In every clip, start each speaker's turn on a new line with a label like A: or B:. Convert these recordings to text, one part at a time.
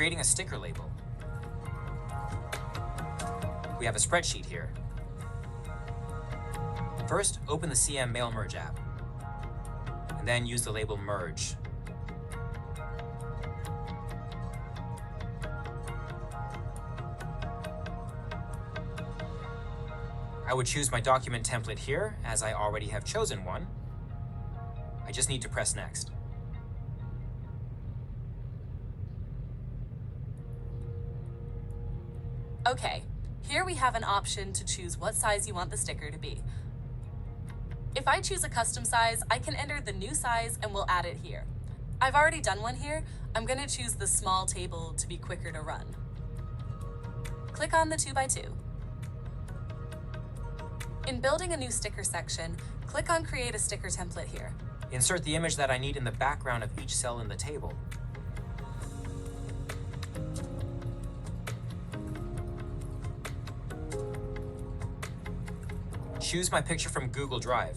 A: creating a sticker label. We have a spreadsheet here. First, open the CEM Mail Merge app, and then use the label Merge. I would choose my document template here, as I already have chosen one. I just need to press Next.
B: Okay, here we have an option to choose what size you want the sticker to be. If I choose a custom size, I can enter the new size and we'll add it here. I've already done one here. I'm going to choose the small table to be quicker to run. Click on the 2x2. In building a new sticker section, click on Create a Sticker Template here.
A: Insert the image that I need in the background of each cell in the table. Choose my picture from Google Drive.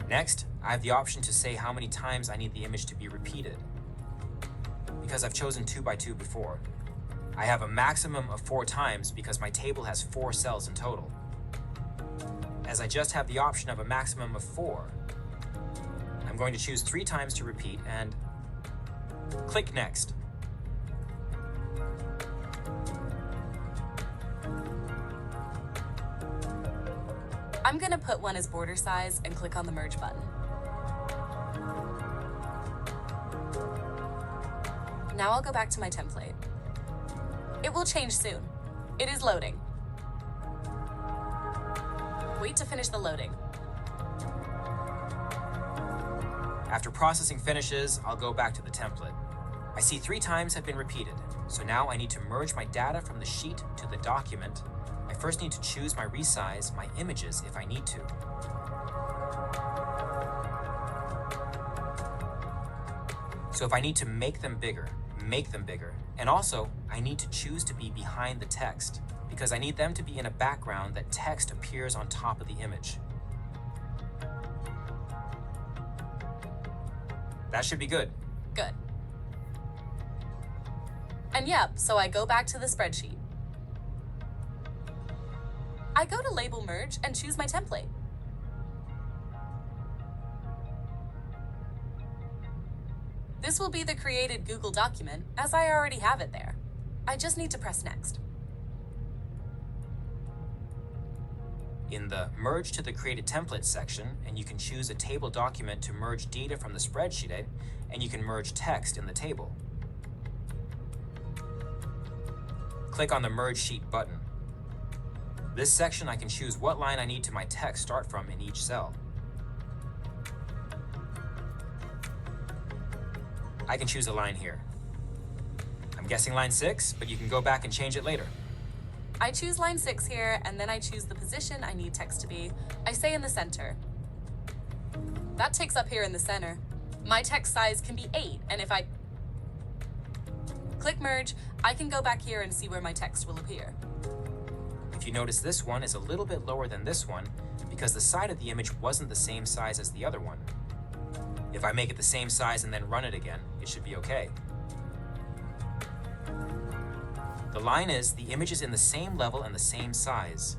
A: Next, I have the option to say how many times I need the image to be repeated. Because I've chosen 2x2 before, I have a maximum of 4 times because my table has 4 cells in total. As I just have the option of a maximum of 4, I'm going to choose 3 times to repeat and click Next.
B: I'm going to put one as border size and click on the Merge button. Now I'll go back to my template. It will change soon. It is loading. Wait to finish the loading.
A: After processing finishes, I'll go back to the template. I see 3 times have been repeated, so now I need to merge my data from the sheet to the document. I first need to choose my resize, my images if I need to. So if I need to make them bigger. And also, I need to choose to be behind the text because I need them to be in a background that text appears on top of the image. That should be good.
B: Good. And yep, so I go back to the spreadsheet. I go to Label Merge and choose my template. This will be the created Google document, as I already have it there. I just need to press Next.
A: In the Merge to the Created Template section, and you can choose a table document to merge data from the spreadsheet, and you can merge text in the table. Click on the Merge Sheet button. This section, I can choose what line I need to my text start from in each cell. I can choose a line here. I'm guessing line 6, but you can go back and change it later.
B: I choose line 6 here, and then I choose the position I need text to be. I say in the center. That takes up here in the center. My text size can be 8, and if I click Merge, I can go back here and see where my text will appear.
A: If you notice, this one is a little bit lower than this one because the side of the image wasn't the same size as the other one. If I make it the same size and then run it again, it should be okay. The line is, the image is in the same level and the same size.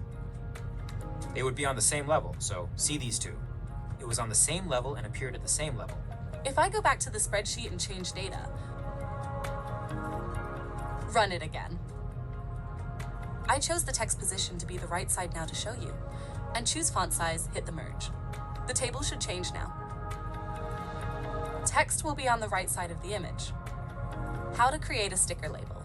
A: They would be on the same level, so see these two. It was on the same level and appeared at the same level.
B: If I go back to the spreadsheet and change data, run it again. I chose the text position to be the right side now to show you, and choose font size, hit the merge. The table should change now. Text will be on the right side of the image. How to create a sticker label.